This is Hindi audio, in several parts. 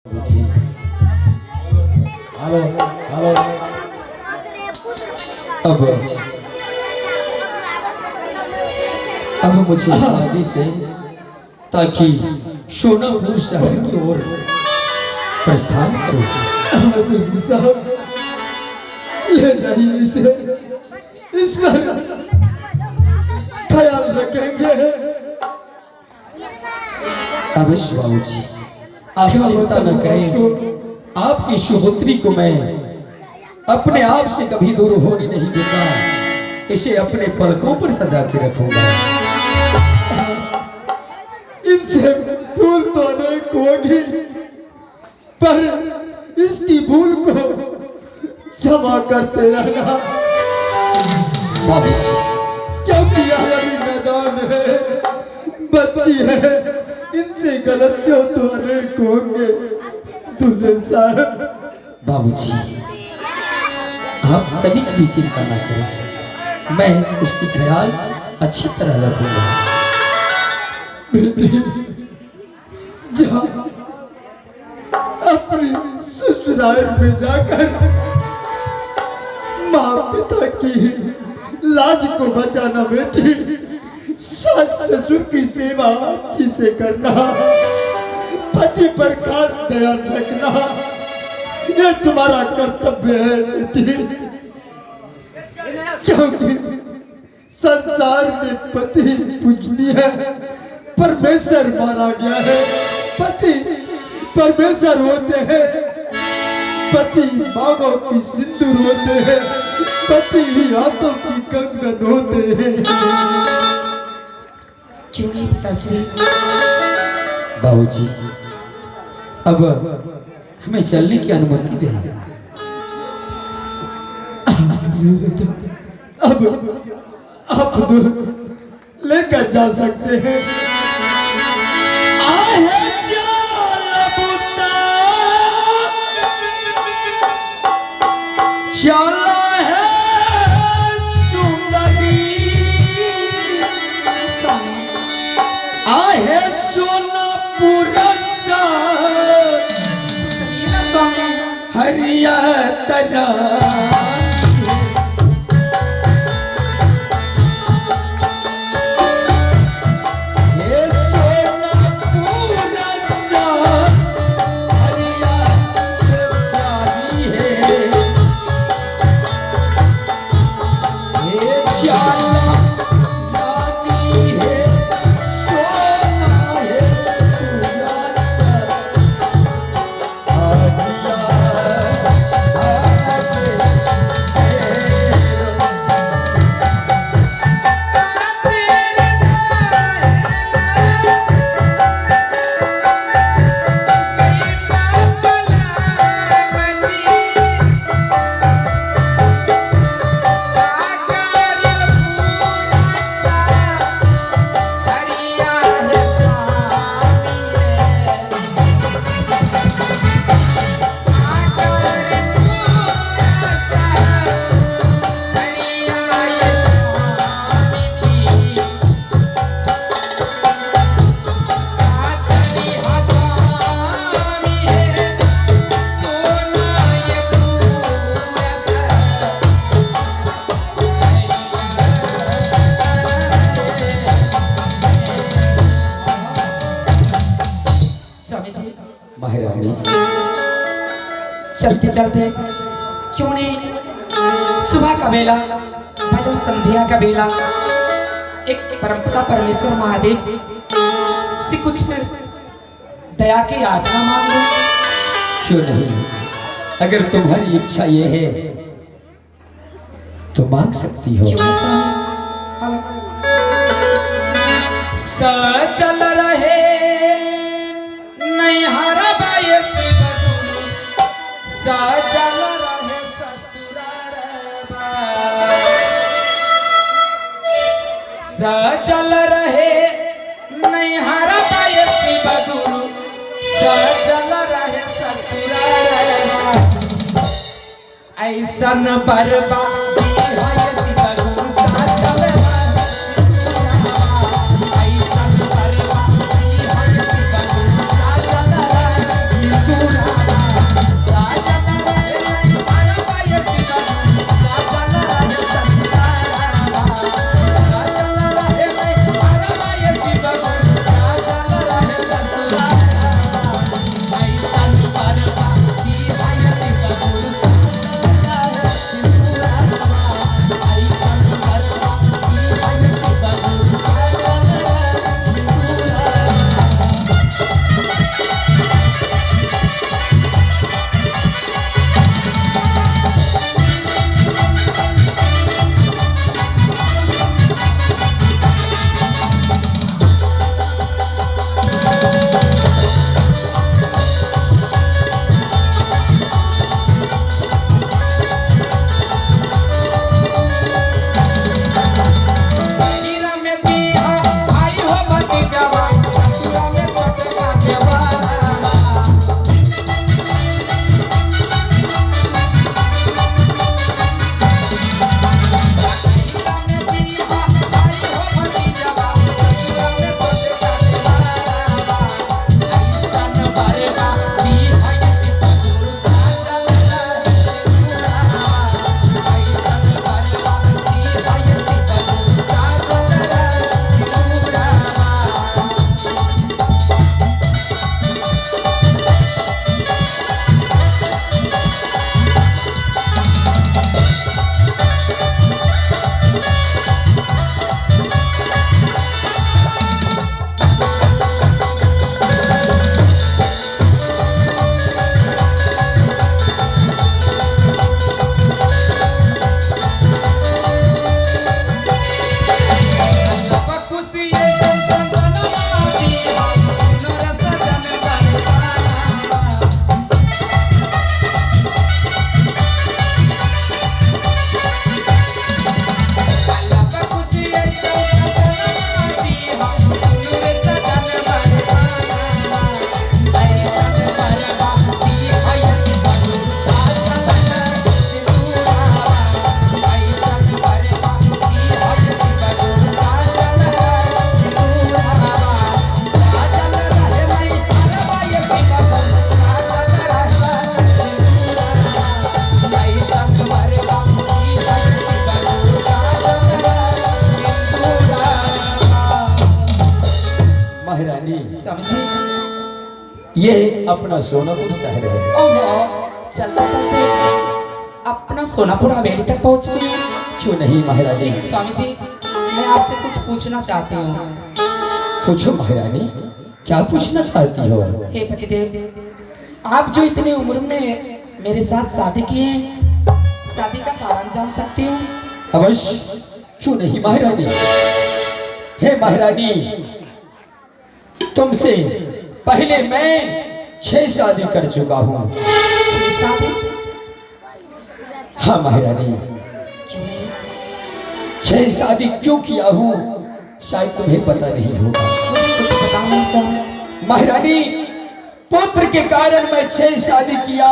जी हेलो हेलो। अब अब मुझे आदेश दें ताकि सोनापुर शहर की ओर प्रस्थान करूं। साहब ले नहीं इसे, इस पर ख्याल रखेंगे। अवश्य बाबूजी, आप चिंता न करें। आपकी सुपुत्री को मैं अपने आप से कभी दूर होने नहीं देता। इसे अपने पलकों पर सजा के रखूंगा। इनसे भूल तो अनेक होगी, पर इसकी भूल को क्षमा करते रहना, क्योंकि यह अभी मैदान है, बच्ची है। इनसे गलतियों तो अनेक होंगे। दूल्हे साहब बाबूजी, आप तनिक भी चिंता न करें, मैं इसकी ख्याल अच्छी तरह रखूंगा। बेटी जा अपनी ससुराल में जाकर माँ पिता की लाज को बचाना बेटी। सास ससुर की सेवा अच्छी से करना, पति पर खास ध्यान रखना, ये तुम्हारा कर्तव्य है बेटी। क्योंकि संसार में पति पूजनीय है, परमेश्वर माना गया है। पति परमेश्वर होते हैं, पति मांगों की सिंदूर होते हैं, पति हाथों की कंगन होते हैं। क्यों नहीं पिताश्री? बाबूजी, अब हमें चलने की अनुमति दें। अब आप लेकर जा सकते हैं। हरिया तरा महारानी। चलते चलते क्यों नहीं सुबह का बेला, भजन संध्या का बेला, एक परमपिता परमेश्वर महादेव से कुछ दया की याचना मांग लो। क्यों नहीं, अगर तुम्हारी इच्छा ये है तो मांग सकती हो। क्यों ऐसा है? सचल रहे नहीं हरा बायस बदुल, सचल रहे ससुराल बा, सचल रहे नहीं हरा बायस बदुल, सचल रहे ससुराल बा। ऐसन बर्बादी है बदुल, सचल रहे ऐसन बर्बादी है बदुल, सचल रहे ये अपना सोनापुर शहर है। ओहो, चलते चलते अपना सोनापुर हवेली तक पहुंच गई हूँ। क्यों नहीं महारानी? लेकिन स्वामी जी, मैं आपसे कुछ पूछना चाहती हूँ। पूछो महारानी, क्या पूछना चाहती हो? हे पतिदेव, आप जो इतनी उम्र में मेरे साथ शादी किए हैं, शादी का कारण जान सकती हूँ? अवश्य, क्यों नहीं महारानी। हे महारानी, तुमसे पहले मैं 6 शादी कर चुका हूँ। 6 शादी? हाँ महारानी, क्यों नहीं? 6 शादी क्यों किया हूँ शायद तुम्हें पता नहीं होगा। मुझे कुछ बताओ नहीं स्वामी। महारानी, पुत्र के कारण मैं 6 शादी किया।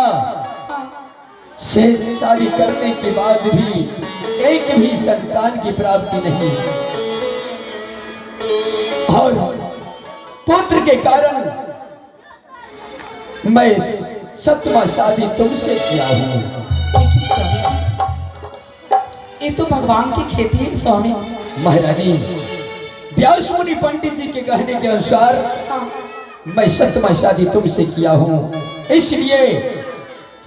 6 शादी करने के बाद भी एक भी संतान की प्राप्ति नहीं, और पुत्र के कारण मैं 7वां शादी तुमसे किया हूँ। लेकिन स्वामी जी, ये तो भगवान की खेती है स्वामी। महारानी, व्यास मुनि पंडित जी के कहने के अनुसार मैं 7वां शादी तुमसे किया हूँ, इसलिए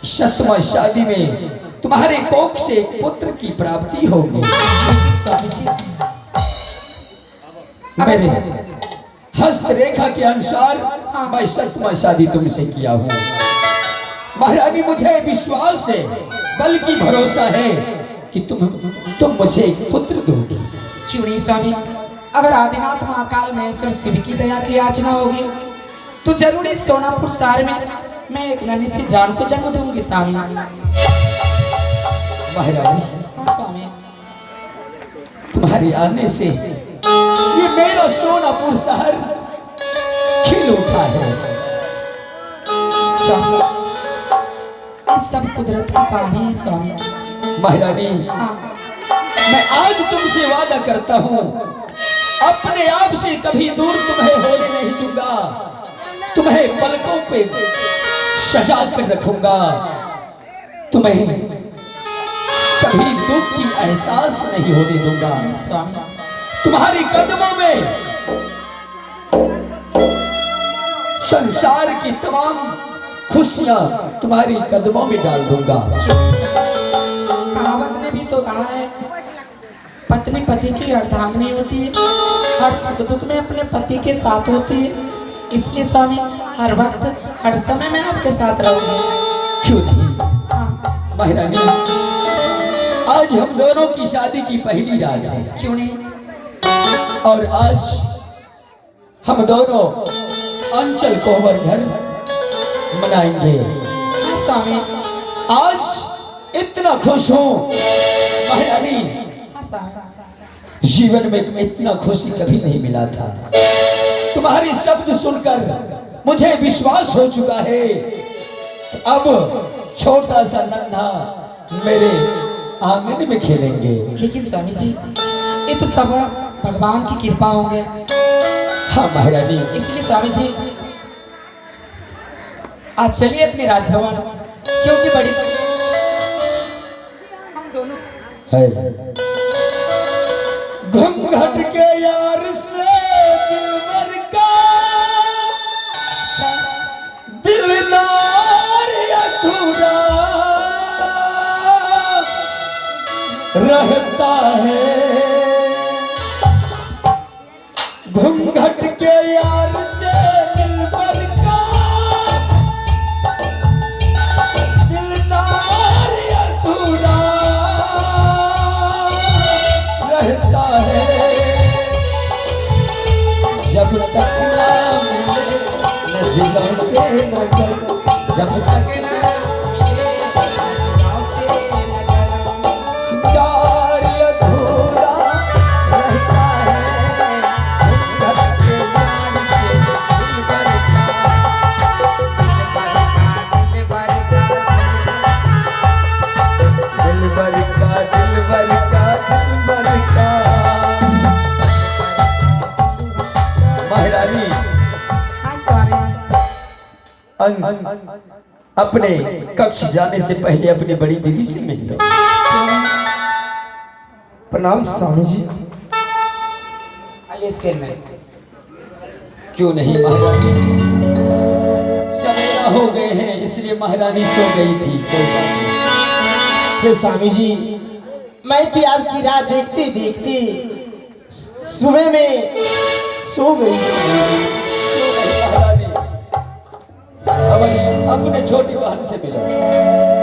7वां शादी में तुम्हारे कोख से एक पुत्र की प्राप्ति होगी। लेकिन स्वामी जी, मेरे हस्तरेखा के अनुसार मैं 7वां शादी तुमसे किया हूँ। महारानी, मुझे विश्वास है, बल्कि भरोसा है कि तुम मुझे एक पुत्र दोगी। क्यों नहीं स्वामी, अगर आदिनाथ महाकाल महेश्वर शिव की दया की याचना होगी तो जरूर इस सोनापुर शहर में मैं एक नन्ही सी जान को जन्म दूंगी स्वामी। महारानी, हाँ स्वामी। तुम्हारे आने से ये मेरा सोनापुर शहर खिल उठा है। स्वामी, ये सब कुदरत की कहानी है स्वामी। महारानी, हाँ, मैं आज तुमसे वादा करता हूँ, अपने आप से कभी दूर तुम्हें होने नहीं दूंगा। तुम्हें पलकों पे सजा कर रखूंगा। तुम्हें कभी दुख की एहसास नहीं होने दूंगा। स्वामी, तुम्हारे कदमों में संसार की तमाम खुशियां तुम्हारी कदमों में डाल दूंगा। कहावत ने भी तो कहा है, पत्नी पति की अर्धांगिनी होती है, हर सुख दुख में अपने पति के साथ होती है। इसलिए स्वामी, हर वक्त हर समय मैं आपके साथ रहूंगी। क्यों नहीं हाँ, महारानी, आज हम दोनों की शादी की पहली रात है, क्यों नहीं? और आज हम दोनों अंचल कोहबर घर मनाएंगे। हाँ स्वामी। आज इतना खुश हूँ महारानी, हाँ स्वामी। जीवन में इतना खुशी कभी नहीं मिला था। तुम्हारे शब्द सुनकर मुझे विश्वास हो चुका है कि अब छोटा सा नन्हा मेरे आंगन में खेलेंगे। लेकिन स्वामी जी, ये तो सब भगवान की कृपा होंगे। हाँ महारानी, इसलिए स्वामी जी, आज चलिए अपने राजभवन, क्योंकि बड़ी हम दोनों है घूंघट के यार से दिलबर का दिलदार अधूरा रहता है। घूंघट के यार से दिलबर का दिलदार अधूरा रहता है। जब तक ना मिले नजरों से नजर, जब तक ना मिले नजरों से नजर, प्यार अधूरा रहता है। घूंघट के यार से दिलबर का, दिलबर का, दिलबर का। महारानी, हाँ स्वामी। अंश अपने कक्ष जाने से पहले अपनी बड़ी दीदी से मिल लो। प्रणाम स्वामी जी। आइए स्केल में। क्यों नहीं महारानी, हो गए हैं, इसलिए महारानी सो गई थी। कोई बात नहीं। हे स्वामी जी, मैं भी आपकी राह देखते देखते सुबह में सो गई थी। महारानी अवश्य अपने छोटी बहन से मिलो।